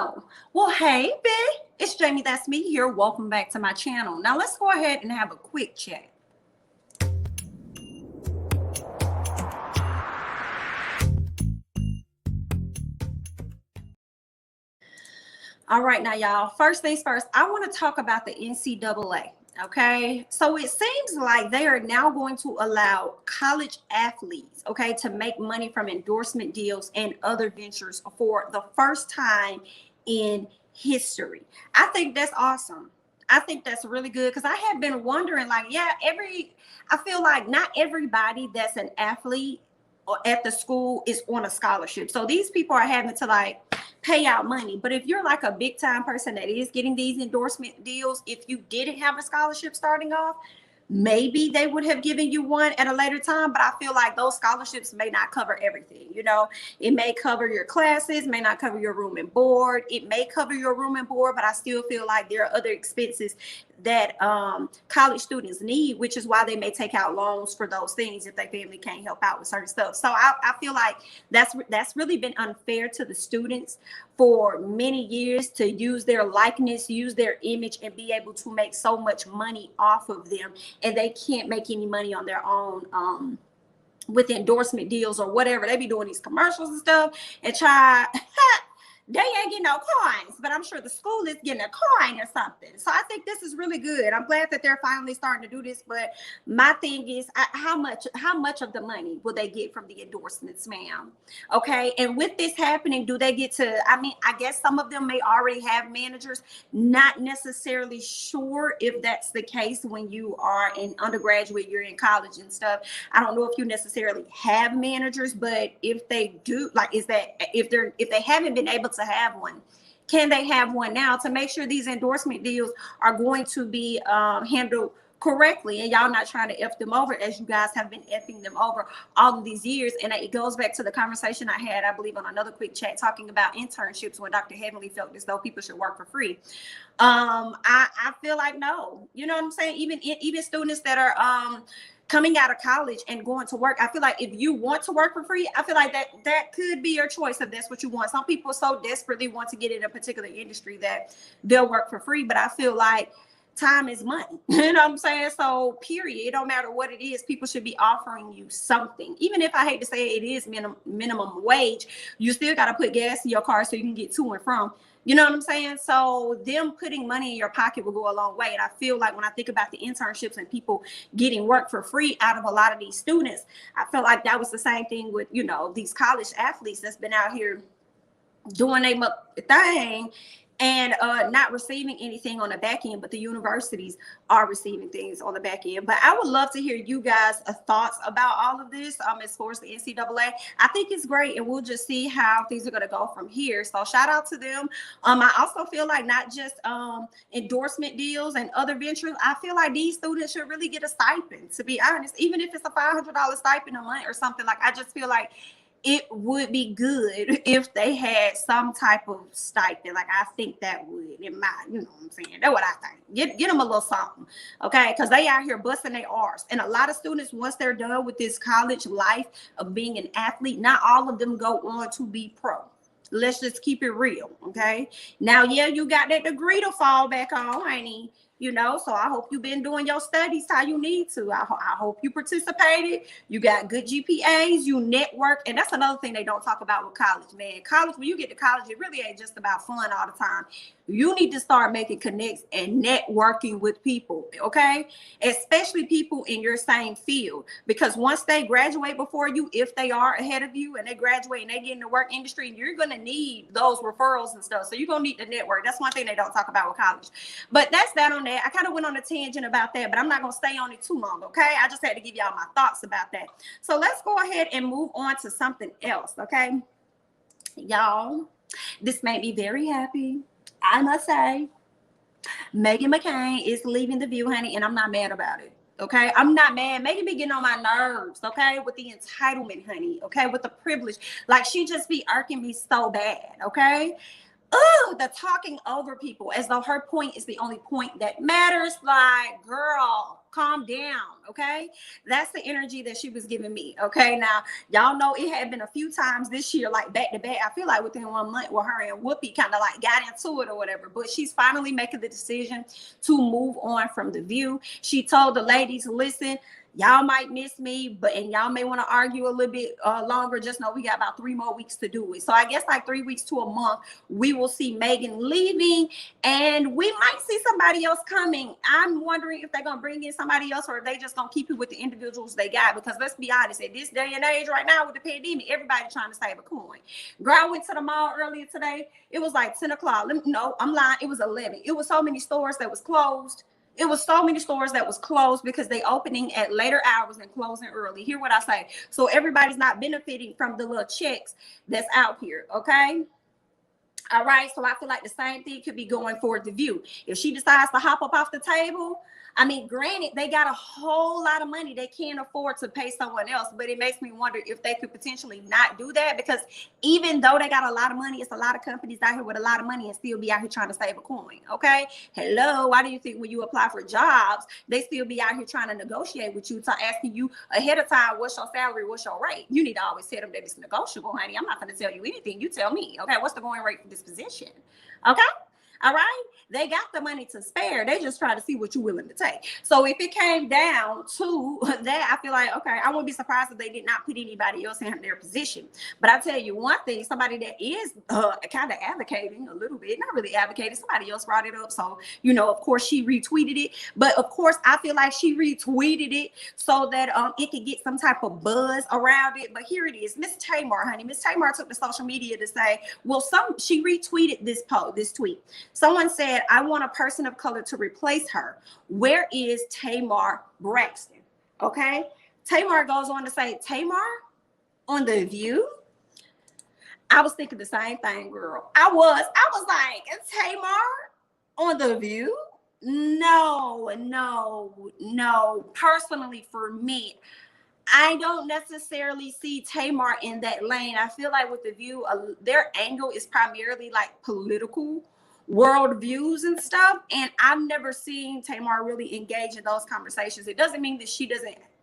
Oh, well, hey, B, it's Jamie, that's me here. Welcome back to my channel. Now, let's go ahead and have a quick chat. All right, now, y'all, first things first, I want to talk about the NCAA. Okay, so it seems like they are now going to allow college athletes, okay, to make money from endorsement deals and other ventures for the first time in history. I think that's awesome. I think that's really good because I have been wondering, like, I feel like not everybody that's an athlete or at the school is on a scholarship. So these people are having to like pay out money. But if you're like a big time person that is getting these endorsement deals, if you didn't have a scholarship starting off, maybe they would have given you one at a later time. But I feel like those scholarships may not cover everything. You know, it may cover your classes, may not cover your room and board. It may cover your room and board, but I still feel like there are other expenses that college students need, which is why they may take out loans for those things if their family can't help out with certain stuff. So I feel like that's really been unfair to the students for many years to use their likeness, use their image, and be able to make so much money off of them, and they can't make any money on their own with endorsement deals or whatever. They be doing these commercials and stuff and try they ain't getting no coins, but I'm sure the school is getting a coin or something. So I think this is really good. I'm glad that they're finally starting to do this. But my thing is, how much of the money will they get from the endorsements, ma'am? Okay, and with this happening, do they get to? I mean, I guess some of them may already have managers. Not necessarily sure if that's the case when you are in undergraduate, you're in college and stuff. I don't know if you necessarily have managers, but if they do, like, is that if they haven't been able to have one, can they have one now to make sure these endorsement deals are going to be handled correctly, and y'all not trying to F them over as you guys have been effing them over all of these years? And it goes back to the conversation I had, I believe, on another quick chat talking about internships when Dr. Heavenly felt as though people should work for free. I feel like no, you know what I'm saying? Even students that are coming out of college and going to work, I feel like if you want to work for free, I feel like that could be your choice if that's what you want. Some people so desperately want to get in a particular industry that they'll work for free, but I feel like time is money. You know what I'm saying? So period, it don't matter what it is, people should be offering you something. Even if I hate to say it is minimum wage, you still got to put gas in your car so you can get to and from. You know what I'm saying? So them putting money in your pocket will go a long way. And I feel like when I think about the internships and people getting work for free out of a lot of these students, I feel like that was the same thing with, you know, these college athletes that's been out here doing their thing and not receiving anything on the back end, but the universities are receiving things on the back end. But I would love to hear you guys' thoughts about all of this as far as the NCAA. I think it's great, and we'll just see how things are going to go from here. So shout out to them. I also feel like not just endorsement deals and other ventures. I feel like these students should really get a stipend, to be honest, even if it's a $500 stipend a month or something. Like, I just feel like it would be good if they had some type of stipend. Like, I think that would, in my, you know what I'm saying? That's what I think. Get them a little something, okay? Because they out here busting their arse. And a lot of students, once they're done with this college life of being an athlete, not all of them go on to be pro. Let's just keep it real, okay? Now, yeah, you got that degree to fall back on, honey. You know, so I hope you've been doing your studies how you need to. I hope you participated. You got good GPAs, you network. And that's another thing they don't talk about with college, man. College, when you get to college, it really ain't just about fun all the time. You need to start making connects and networking with people, okay? Especially people in your same field. Because once they graduate before you, if they are ahead of you and they graduate and they get in the work industry, you're going to need those referrals and stuff. So you're going to need the network. That's one thing they don't talk about with college. But that's that on that. I kind of went on a tangent about that, but I'm not going to stay on it too long, okay? I just had to give y'all my thoughts about that. So let's go ahead and move on to something else, okay? Y'all, this made me very happy. I must say, Meghan Mccain is leaving The View, honey, and I'm not mad about it. Okay, I'm not mad. Meghan be getting on my nerves, okay, with the entitlement, honey, okay, with the privilege. Like, she just be irking me so bad, okay? The talking over people as though her point is the only point that matters. Like, girl, calm down, okay? That's the energy that she was giving me, okay? Now, y'all know it had been a few times this year, like back to back. I feel like within 1 month where her and Whoopi kind of like got into it or whatever, but she's finally making the decision to move on from The View. She told the ladies, listen, y'all might miss me, and y'all may want to argue a little bit longer. Just know we got about 3 more weeks to do it. So I guess like 3 weeks to a month, we will see Meghan leaving, and we might see somebody else coming. I'm wondering if they're going to bring in somebody else or if they just going to keep it with the individuals they got. Because let's be honest, at this day and age right now with the pandemic, everybody's trying to save a coin. Girl, I went to the mall earlier today. It was like 10 o'clock. No, I'm lying. It was 11. It was so many stores that was closed. It was so many stores that was closed because they opening at later hours and closing early. Hear what I say. So everybody's not benefiting from the little checks that's out here, okay? All right, so I feel like the same thing could be going for The View. If she decides to hop up off the table, I mean, granted, they got a whole lot of money. They can't afford to pay someone else, but it makes me wonder if they could potentially not do that, because even though they got a lot of money, it's a lot of companies out here with a lot of money and still be out here trying to save a coin, okay? Hello, why do you think when you apply for jobs, they still be out here trying to negotiate with you, to asking you ahead of time, what's your salary, what's your rate? You need to always tell them that it's negotiable, honey. I'm not going to tell you anything. You tell me, okay, what's the going rate for this position? Okay? All right, they got the money to spare. They just try to see what you're willing to take. So if it came down to that, I feel like, okay, I wouldn't be surprised if they did not put anybody else in their position. But I tell you one thing, somebody that is kind of advocating a little bit, not really advocating, somebody else brought it up. So, you know, of course she retweeted it. But of course, I feel like she retweeted it so that it could get some type of buzz around it. But here it is, Miss Tamar, honey. Miss Tamar took the social media to say, well, she retweeted this tweet. Someone said, I want a person of color to replace her. Where is Tamar Braxton? Okay. Tamar goes on to say, Tamar on The View? I was thinking the same thing, girl. I was like, Tamar on The View? No. Personally, for me, I don't necessarily see Tamar in that lane. I feel like with The View, their angle is primarily like political world views and stuff, and I've never seen Tamar really engage in those conversations. It doesn't mean that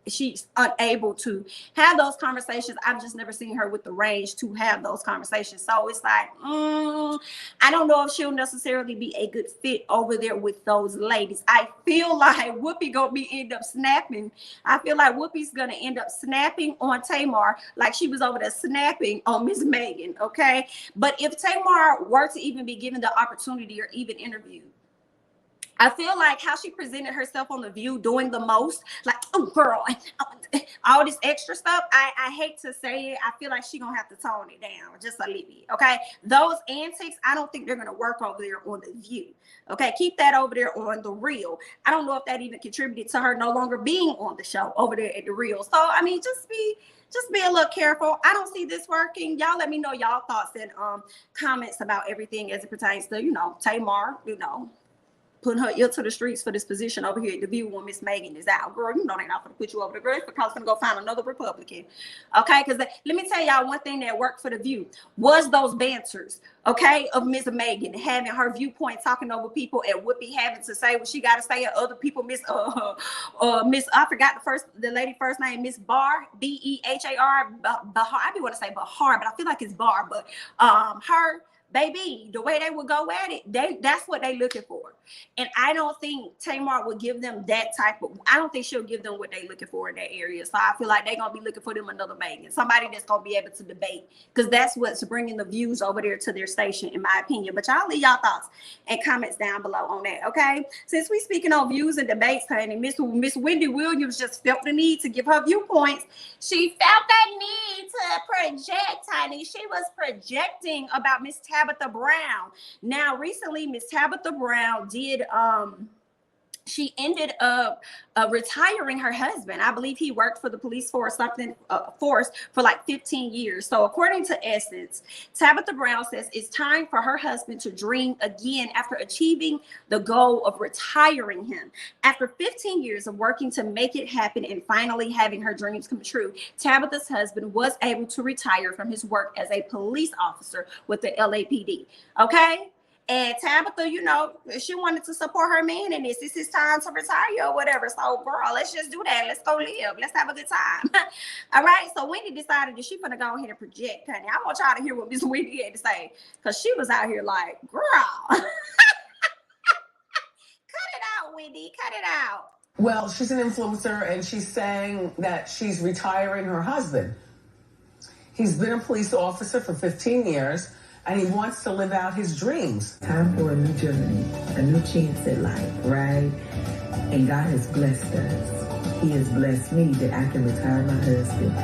she's unable to have those conversations. I've just never seen her with the range to have those conversations. So it's like, I don't know if she'll necessarily be a good fit over there with those ladies. I feel like Whoopi gonna end up snapping. I feel like Whoopi's gonna end up snapping on Tamar like she was over there snapping on Miss Meghan, okay? But if Tamar were to even be given the opportunity or even interviewed, I feel like how she presented herself on The View, doing the most, like, oh, girl, all this extra stuff. I hate to say it. I feel like she's going to have to tone it down just a little bit, okay? Those antics, I don't think they're going to work over there on The View, okay? Keep that over there on The Real. I don't know if that even contributed to her no longer being on the show over there at The Real. So, I mean, just be a little careful. I don't see this working. Y'all let me know y'all thoughts and comments about everything as it pertains to, you know, Tamar, you know, putting her ear to the streets for this position over here at The View when Miss Meghan is out. Girl, you know they're not going to put you over the girl. They're going to go find another Republican. Okay? Because let me tell y'all one thing that worked for The View was those banters, okay, of Miss Meghan having her viewpoint, talking over people, and Whoopi having to say what she got to say, and other people, Miss, I forgot the lady first name, Miss Barr, Behar. Bahar. I be want to say Bahar, but I feel like it's Barr. But her, baby, the way they would go at it, that's what they looking for. And I don't think Tamar would give them that type of, I don't think she'll give them what they looking for in that area. So I feel like they're going to be looking for them another Meghan, somebody that's going to be able to debate, because that's what's bringing the views over there to their station, in my opinion. But y'all leave y'all thoughts and comments down below on that, okay? Since we speaking on views and debates, honey, Miss Wendy Williams just felt the need to give her viewpoints. She felt that need to project, honey. She was projecting about Miss Tabitha Brown. Now, recently, Miss Tabitha Brown did she ended up retiring her husband. I believe he worked for the police force, something force for like 15 years. So according to Essence, Tabitha Brown says it's time for her husband to dream again after achieving the goal of retiring him. After 15 years of working to make it happen and finally having her dreams come true, Tabitha's husband was able to retire from his work as a police officer with the LAPD. Okay? And Tabitha, you know, she wanted to support her man in this. This is time to retire or whatever. So, girl, let's just do that. Let's go live. Let's have a good time. All right. So Wendy decided that she's gonna go ahead and project, honey. I want y'all to hear what Miss Wendy had to say, because she was out here like, girl, cut it out, Wendy. Cut it out. Well, she's an influencer, and she's saying that she's retiring her husband. He's been a police officer for 15 years. And he wants to live out his dreams. Time for a new journey, a new chance at life, right? And God has blessed us. He has blessed me that I can retire my husband.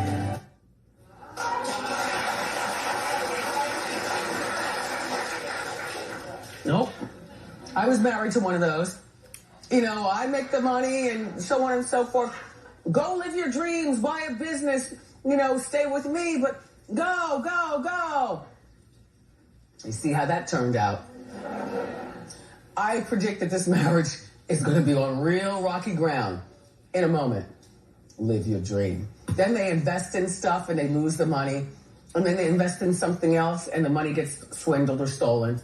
Nope. I was married to one of those. You know, I make the money and so on and so forth. Go live your dreams, buy a business, you know, stay with me, but go, go, go. You see how that turned out. I predict that this marriage is going to be on real rocky ground in a moment. Live your dream. Then they invest in stuff and they lose the money. And then they invest in something else and the money gets swindled or stolen.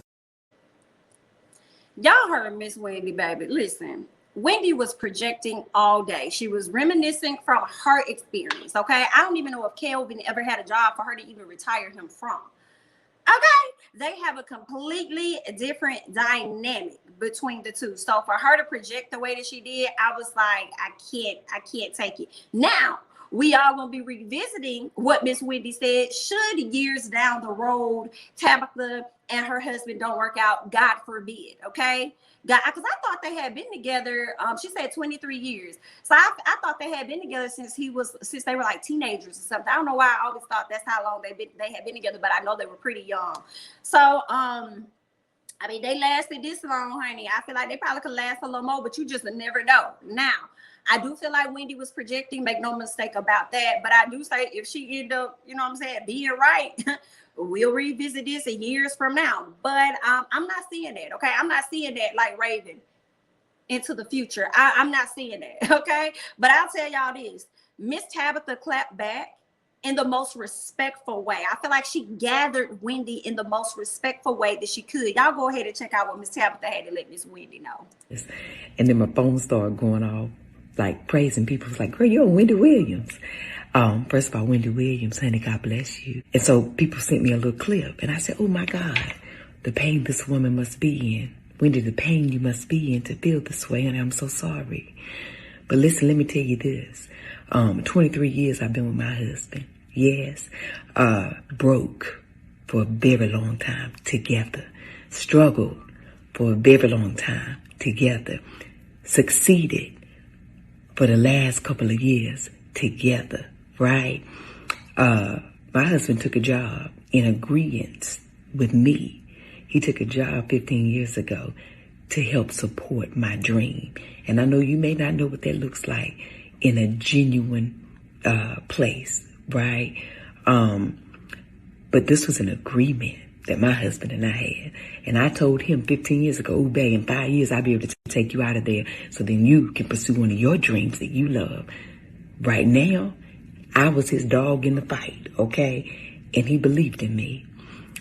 Y'all heard Miss Wendy, baby. Listen, Wendy was projecting all day. She was reminiscing from her experience, okay? I don't even know if Kelvin ever had a job for her to even retire him from. Okay, they have a completely different dynamic between the two. So for her to project the way that she did, I was like, I can't take it. Now, we are going to be revisiting what Miss Wendy said. Should years down the road, Tabitha and her husband don't work out, God forbid, okay? God, because I thought they had been together. She said 23 years. So I thought they had been together since they were like teenagers or something. I don't know why I always thought that's how long they had been together, but I know they were pretty young. So I mean, they lasted this long, honey. I feel like they probably could last a little more, but you just never know. Now, I do feel like Wendy was projecting, make no mistake about that. But I do say if she end up, you know what I'm saying, being right, we'll revisit this in years from now. But I'm not seeing that, okay? I'm not seeing that like Raven into the future. I'm not seeing that, okay? But I'll tell y'all this. Miss Tabitha clapped back in the most respectful way. I feel like she gathered Wendy in the most respectful way that she could. Y'all go ahead and check out what Miss Tabitha had to let Miss Wendy know. And then my phone started going off, like praising people. It's like, girl, you're Wendy Williams. First of all, Wendy Williams, honey, God bless you. And so people sent me a little clip, and I said, oh my God, the pain this woman must be in. Wendy, the pain you must be in to feel this way, and I'm so sorry. But listen, let me tell you this. 23 years I've been with my husband. Yes. Broke for a very long time together. Struggled for a very long time together. Succeeded for the last couple of years together, right? My husband took a job in agreement with me. He took a job 15 years ago to help support my dream. And I know you may not know what that looks like in a genuine place, right? But this was an agreement that my husband and I had. And I told him 15 years ago, oh, babe, in 5 years, I'll be able to take you out of there so then you can pursue one of your dreams that you love. Right now, I was his dog in the fight, okay? And he believed in me.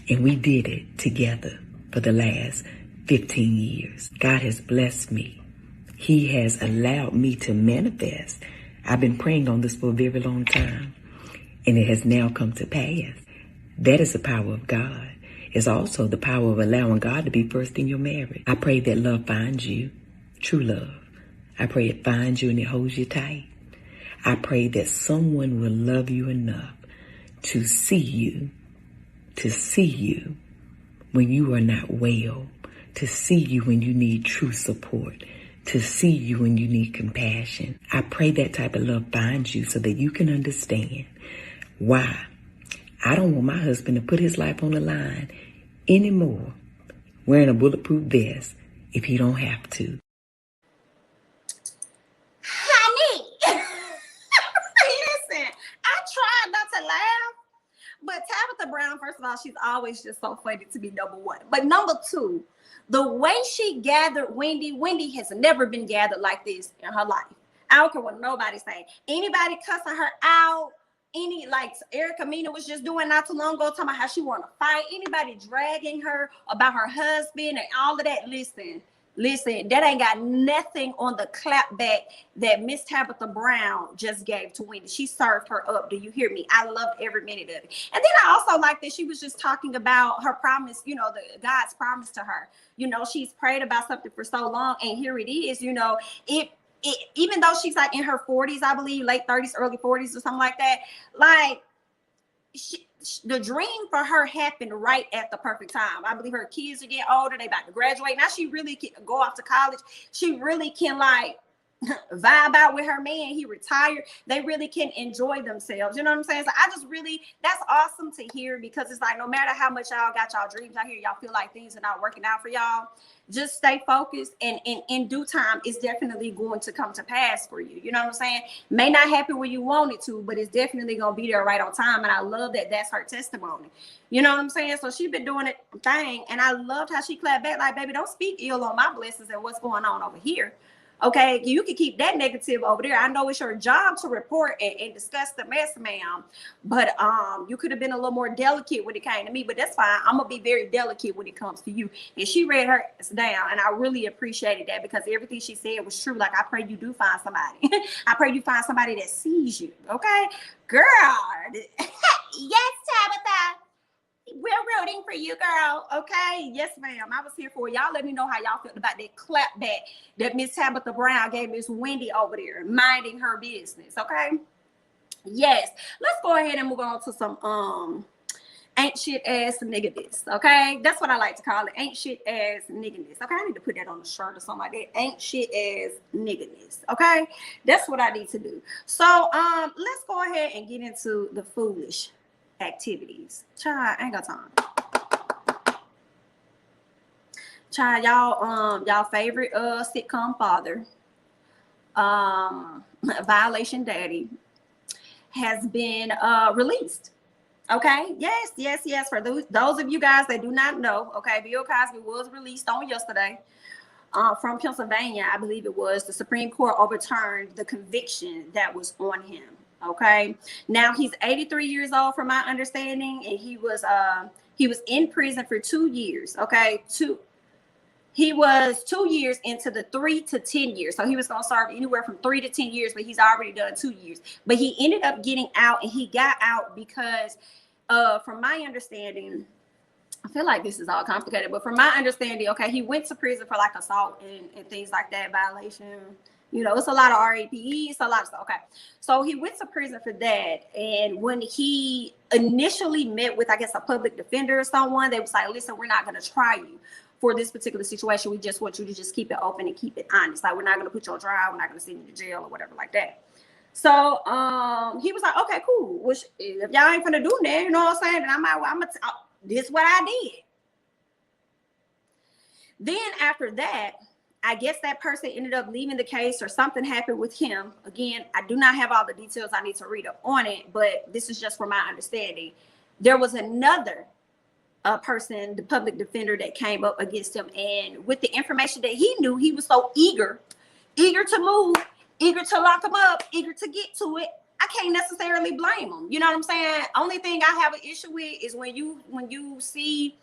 And we did it together for the last 15 years. God has blessed me. He has allowed me to manifest. I've been praying on this for a very long time, and it has now come to pass. That is the power of God. It's also the power of allowing God to be first in your marriage. I pray that love finds you, true love. I pray it finds you and it holds you tight. I pray that someone will love you enough to see you when you are not well, to see you when you need true support, to see you when you need compassion. I pray that type of love finds you so that you can understand why I don't want my husband to put his life on the line anymore wearing a bulletproof vest if he don't have to. Tabitha Brown, first of all, she's always just so funny to be number one. But number two, the way she gathered Wendy has never been gathered like this in her life. I don't care what nobody's saying. Anybody cussing her out, like Erica Mena was just doing not too long ago, talking about how she want to fight, anybody dragging her about her husband and all of that. Listen, that ain't got nothing on the clap back that Miss Tabitha Brown just gave to Wendy. She served her up. Do you hear me? I loved every minute of it. And then I also like that she was just talking about her promise, you know, God's promise to her. You know, she's prayed about something for so long, and here it is. You know, even though she's like in her 40s, I believe, late 30s, early 40s or something like that, like the dream for her happened right at the perfect time. I believe her kids are getting older. They about to graduate. Now she really can go off to college. She really can like vibe out with her man. He retired. They really can enjoy themselves. You know what I'm saying? So I just really, that's awesome to hear, because it's like, no matter how much y'all got y'all dreams out here, y'all feel like things are not working out for y'all, just stay focused, and in due time, it's definitely going to come to pass for you. You know what I'm saying? May not happen when you want it to, but it's definitely going to be there right on time. And I love that that's her testimony. You know what I'm saying? So she's been doing it thing. And I loved how she clapped back like, baby, don't speak ill on my blessings and what's going on over here. Okay, you can keep that negative over there. I know it's your job to report and discuss the mess, ma'am, but you could have been a little more delicate when it came to me, but that's fine. I'm gonna be very delicate when it comes to you. And she read her down, and I really appreciated that, because everything she said was true. Like, I pray you do find somebody. I pray you find somebody that sees you. Okay, girl. Yes, Tabitha. We're rooting for you, girl. Okay. Yes, ma'am. I was here for y'all. Let me know how y'all felt about that clap back that Miss Tabitha Brown gave Miss Wendy over there, minding her business. Okay. Yes. Let's go ahead and move on to some ain't shit ass nigginess. Okay. That's what I like to call it. Ain't shit ass nigginess. Okay. I need to put that on a shirt or something like that. Ain't shit ass nigginess. Okay. That's what I need to do. So let's go ahead and get into the foolish activities. Child, I ain't got time. Child, y'all favorite sitcom father, Violation Daddy, has been released. Okay, yes. For those of you guys that do not know, okay, Bill Cosby was released on yesterday from Pennsylvania. I believe it was. The Supreme Court overturned the conviction that was on him. Okay, now he's 83 years old, from my understanding, and he was in prison for 2 years. Okay, he was 2 years into the 3 to 10 years, so he was gonna serve anywhere from 3 to 10 years, but he's already done 2 years. But he ended up getting out, and he got out because, from my understanding, I feel like this is all complicated, but from my understanding, okay, he went to prison for like assault and things like that, violation. You know, it's a lot of RAPEs, a lot of stuff. Okay. So he went to prison for that. And when he initially met with, I guess, a public defender or someone, they was like, listen, we're not going to try you for this particular situation. We just want you to just keep it open and keep it honest. Like, we're not going to put you on trial. We're not going to send you to jail or whatever like that. So he was like, okay, cool. Which, if y'all ain't going to do that, you know what I'm saying? Then this is what I did. Then after that, I guess that person ended up leaving the case, or something happened with him. Again, I do not have all the details. I need to read up on it, but this is just from my understanding. There was another person, the public defender, that came up against him. And with the information that he knew, he was so eager to move, eager to lock him up, eager to get to it. I can't necessarily blame him. You know what I'm saying? Only thing I have an issue with is when you see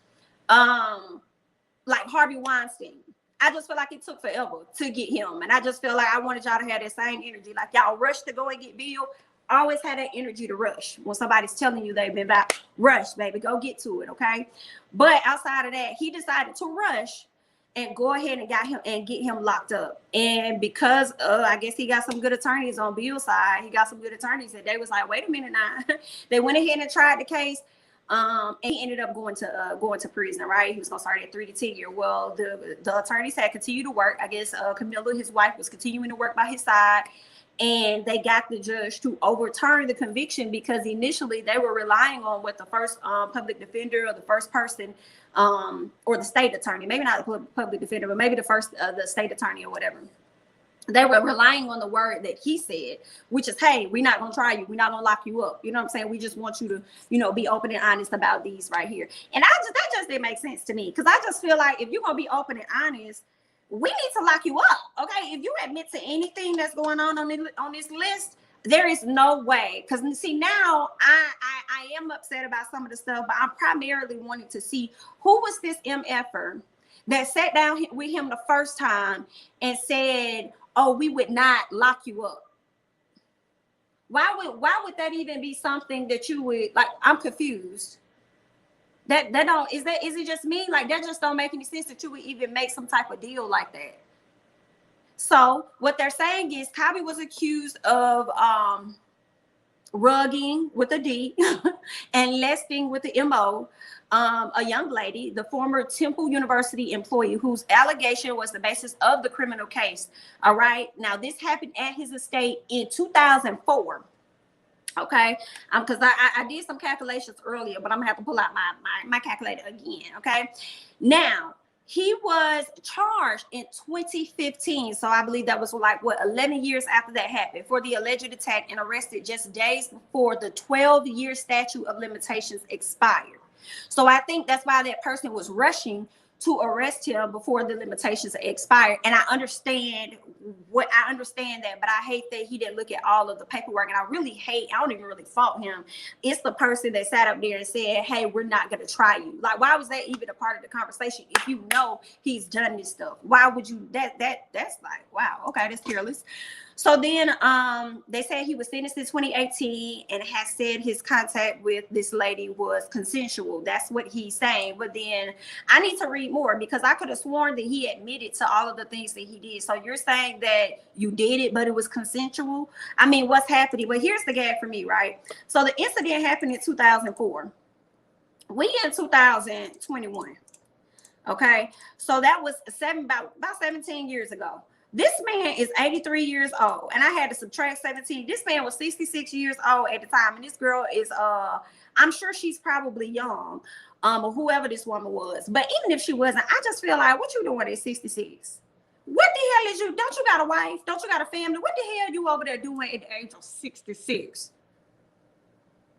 like Harvey Weinstein. I just feel like it took forever to get him. And I just feel like I wanted y'all to have that same energy. Like, y'all rush to go and get Bill. Always had that energy to rush. When somebody's telling you they've been back, rush, baby, go get to it, okay? But outside of that, he decided to rush and go ahead and get him locked up. And because I guess he got some good attorneys on Bill's side, he got some good attorneys, and they was like, wait a minute now. They went ahead and tried the case. And he ended up going to prison, right? He was gonna start at 3 to 10 years. Well, the attorneys had continued to work. I guess Camilla, his wife, was continuing to work by his side, and they got the judge to overturn the conviction, because initially they were relying on what the first public defender, or the first person, or the state attorney, maybe not the public defender, but maybe the state attorney or whatever. they were relying on the word that he said, which is, hey, we're not going to try you. We're not going to lock you up. You know what I'm saying? We just want you to, be open and honest about these right here. And that just didn't make sense to me, because I just feel like if you're going to be open and honest, we need to lock you up. Okay. If you admit to anything that's going on this list, there is no way. Because see, now I am upset about some of the stuff, but I'm primarily wanting to see who was this MFer that sat down with him the first time and said, oh, we would not lock you up. Why would that even be something that you would like? I'm confused. That don't is it just me? Like, that just don't make any sense that you would even make some type of deal like that. So what they're saying is Cosby was accused of rugging with a D and lesting with the MO, a young lady, the former Temple University employee whose allegation was the basis of the criminal case. All right. Now, this happened at his estate in 2004. Okay. Because I did some calculations earlier, but I'm gonna have to pull out my calculator again. Okay. Now, he was charged in 2015. So I believe that was 11 years after that happened, for the alleged attack, and arrested just days before the 12-year statute of limitations expired. So I think that's why that person was rushing to arrest him before the limitations expired. And I understand that, but I hate that he didn't look at all of the paperwork. And I don't even really fault him. It's the person that sat up there and said, hey, we're not going to try you. Like, why was that even a part of the conversation? If you know he's done this stuff, why would you, that's like, wow, okay, that's careless. So then they said he was sentenced in 2018 and has said his contact with this lady was consensual. That's what he's saying. But then I need to read more, because I could have sworn that he admitted to all of the things that he did. So you're saying that you did it, but it was consensual? I mean, what's happening? But here's the gag for me, right? So the incident happened in 2004. We in 2021. Okay. So that was about 17 years ago. This man is 83 years old, and I had to subtract 17. This man was 66 years old at the time, and this girl is, I'm sure she's probably young, or whoever this woman was. But even if she wasn't, I just feel like, what you doing at 66? What the hell is you? Don't you got a wife? Don't you got a family? What the hell you over there doing at the age of 66?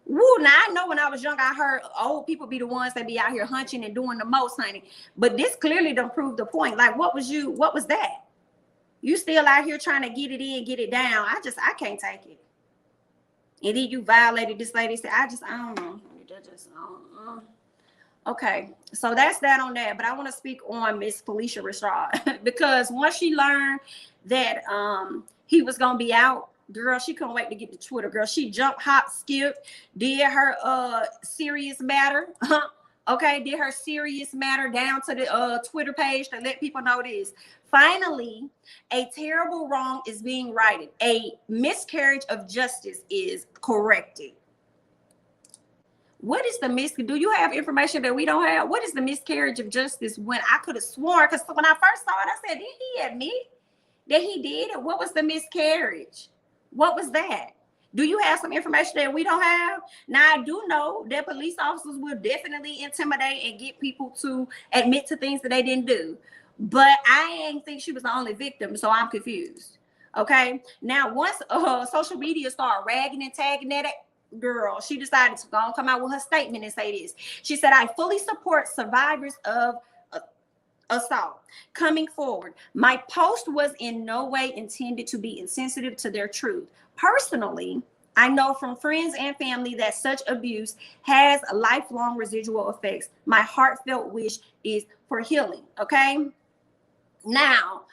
Woo, now I know when I was young, I heard old people be the ones that be out here hunching and doing the most, honey. But this clearly don't prove the point. Like, what was that? You still out here trying to get it in, get it down. I can't take it. And then you violated this lady. I don't know. Okay, so that's that on that. But I want to speak on Miss Felicia Rashad because once she learned that he was gonna be out, girl, she couldn't wait to get to Twitter. Girl, she jumped, hopped, skipped, did her serious matter. Okay, did her serious matter down to the Twitter page to let people know this. Finally, a terrible wrong is being righted. A miscarriage of justice is corrected. What is the do you have information that we don't have? What is the miscarriage of justice? When I could have sworn, because when I first saw it, I said, did he admit that he did it? What was the miscarriage? What was that? Do you have some information that we don't have? Now, I do know that police officers will definitely intimidate and get people to admit to things that they didn't do. But I ain't think she was the only victim, so I'm confused. Okay? Now, once social media started ragging and tagging that girl, she decided to come out with her statement and say this. She said, I fully support survivors of assault coming forward. My post was in no way intended to be insensitive to their truth. Personally, I know from friends and family that such abuse has lifelong residual effects. My heartfelt wish is for healing. Okay. Now,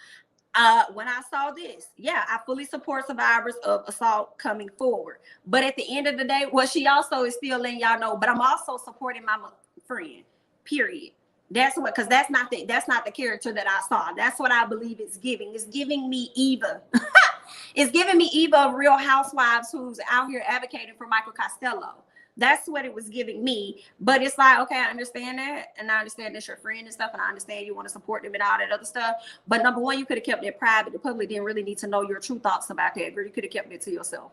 when I saw this, yeah, I fully support survivors of assault coming forward. But at the end of the day, she also is still letting y'all know, but I'm also supporting my friend, period. That's what, because that's not the character that I saw. That's what I believe it's giving. It's giving me Eva. It's giving me Eva of Real Housewives, who's out here advocating for Michael Costello. That's what it was giving me. But it's like, okay, I understand that. And I understand that's your friend and stuff. And I understand you want to support them and all that other stuff. But number one, you could have kept it private. The public didn't really need to know your true thoughts about that, girl. You could have kept it to yourself.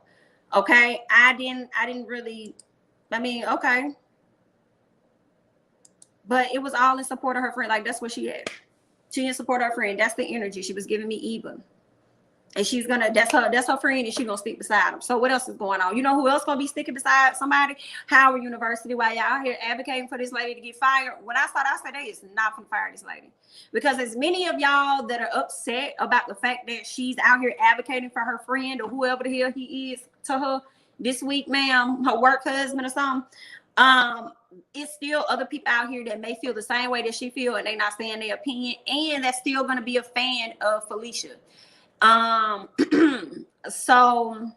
Okay. I didn't really, okay. But it was all in support of her friend. Like, that's what she had. She in support of her friend. That's the energy she was giving me, Eva. And she's gonna, that's her friend, and she's gonna stick beside him. So what else is going on? You know who else gonna be sticking beside somebody? Howard University, while y'all here advocating for this lady to get fired. When I said they is not gonna fire this lady. Because as many of y'all that are upset about the fact that she's out here advocating for her friend or whoever the hell he is to her this week, ma'am, her work husband or something, it's still other people out here that may feel the same way that she feel, and they not saying their opinion, and that's still gonna be a fan of Felicia. So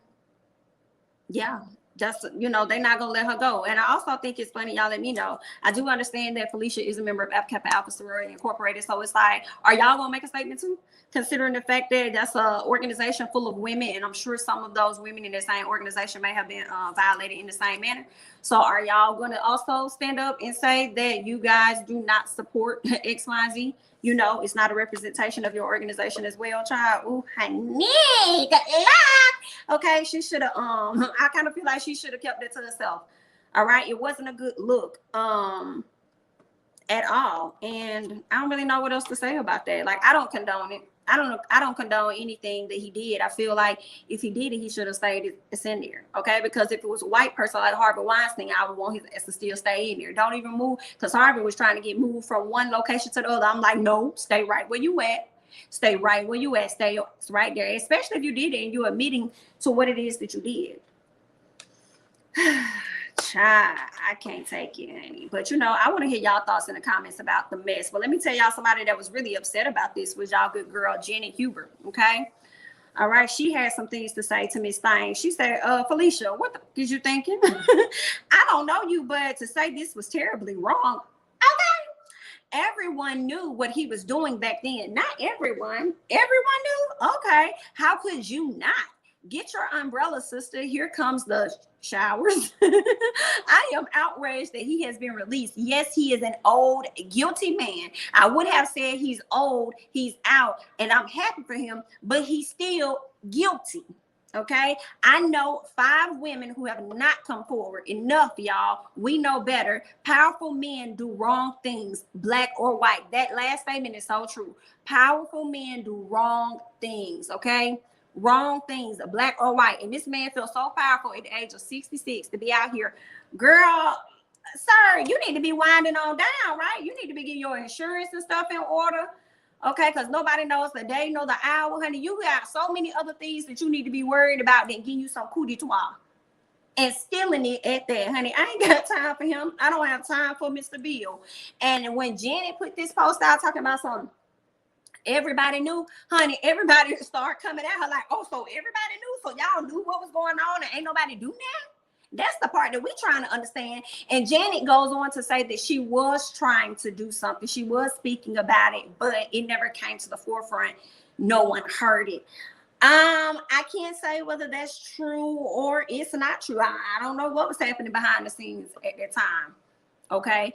yeah, just, you know, they're not gonna let her go. And I also think it's funny, y'all let me know, I do understand that Felicia is a member of Kappa Alpha Sorority Incorporated, so it's like, are y'all gonna make a statement too, considering the fact that that's a organization full of women, and I'm sure some of those women in the same organization may have been violated in the same manner? So are y'all gonna also stand up and say that you guys do not support X, Y, and Z? You know, it's not a representation of your organization as well, child. Ooh, honey, good luck. Okay, she should have, I kind of feel like she should have kept it to herself. All right, it wasn't a good look, at all. And I don't really know what else to say about that. Like, I don't condone it. I don't condone anything that he did. I feel like if he did it, he should have stayed in there. Okay, because if it was a white person like Harvey Weinstein, I would want his ass to still stay in there. Don't even move, because Harvey was trying to get moved from one location to the other. I'm like, no, stay right where you at. Stay right where you at. Stay right there. Especially if you did it and you're admitting to what it is that you did. Child, I can't take it, honey. But you know, I want to hear y'all thoughts in the comments about the mess. But let me tell y'all, somebody that was really upset about this was y'all good girl Janet Huber. Okay, all right, she had some things to say to Miss Thing. She said, Felicia, what the did you thinking? I don't know you, but to say this was terribly wrong. Okay, everyone knew what he was doing back then. Not everyone knew. Okay, how could you not? Get your umbrella, sister. Here comes the showers. I am outraged that he has been released. Yes, he is an old, guilty man. I would have said he's old, he's out, and I'm happy for him, but he's still guilty. Okay, I know 5 women who have not come forward. Enough, y'all. We know better. Powerful men do wrong things, black or white. That last statement is so true. Powerful men do wrong things. Okay, wrong things, black or white. And this man feels so powerful at the age of 66 to be out here. Girl, sir, you need to be winding on down, right? You need to be getting your insurance and stuff in order. Okay, because nobody knows the day, nor the hour, honey. You got so many other things that you need to be worried about than getting you some coup d'etat and stealing it at that, honey. I ain't got time for him. I don't have time for Mr. Bill. And when Janet put this post out talking about something, everybody knew, honey. Everybody started coming at her like, oh, so everybody knew, so y'all knew what was going on and ain't nobody do that. That's the part that we're trying to understand. And Janet goes on to say that she was trying to do something. She was speaking about it, but it never came to the forefront. No one heard it. I can't say whether that's true or it's not true. I don't know what was happening behind the scenes at that time. Okay.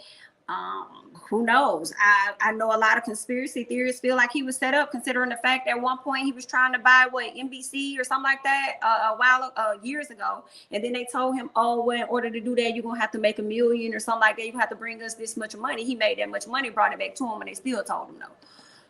Who knows? I know a lot of conspiracy theorists feel like he was set up, considering the fact that at one point he was trying to buy NBC or something like that years ago, and then they told him, oh, well, in order to do that, you're gonna have to make $1 million or something like that. You have to bring us this much money. He made that much money, brought it back to him, and they still told him no.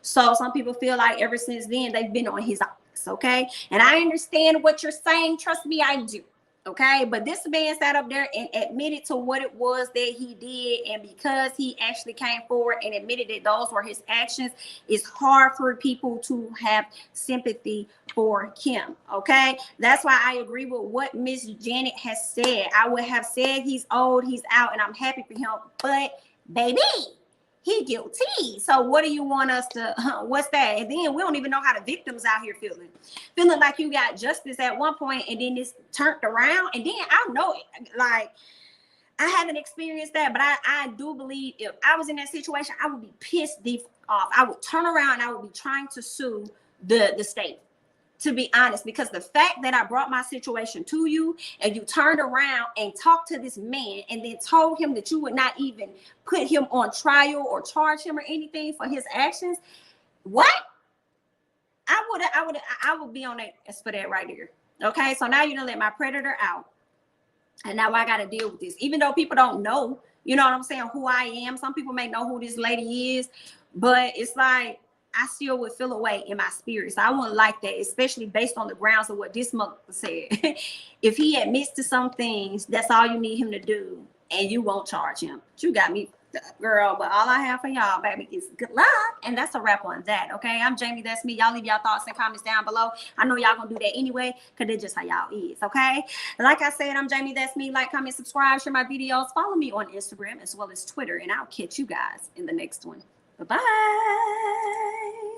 So some people feel like ever since then they've been on his ass. Okay, and I understand what you're saying. Trust me, I do. Okay, but this man sat up there and admitted to what it was that he did, and because he actually came forward and admitted that those were his actions, it's hard for people to have sympathy for him. Okay, that's why I agree with what Miss Janet has said. I would have said he's old, he's out, and I'm happy for him, but baby, he guilty. So what do you want us to, what's that? And then we don't even know how the victims out here feeling like you got justice at one point and then it's turned around. And then I know it, like, I haven't experienced that, but I do believe if I was in that situation, I would be pissed deep off. I would turn around and I would be trying to sue the state, to be honest, because the fact that I brought my situation to you and you turned around and talked to this man and then told him that you would not even put him on trial or charge him or anything for his actions, what? I would be on that for that right there. Okay, so now you done let my predator out, and now I got to deal with this. Even though people don't know, you know what I'm saying, who I am. Some people may know who this lady is, but it's like, I still would feel away in my spirit. So I wouldn't like that, especially based on the grounds of what this mother said. If he admits to some things, that's all you need him to do, and you won't charge him. You got me, girl. But all I have for y'all, baby, is good luck. And that's a wrap on that. Okay, I'm Jamie. That's me. Y'all leave y'all thoughts and comments down below. I know y'all gonna do that anyway, because that's just how y'all is. Okay, like I said, I'm Jamie. That's me. Like, comment, subscribe, share my videos. Follow me on Instagram as well as Twitter, and I'll catch you guys in the next one. Bye-bye.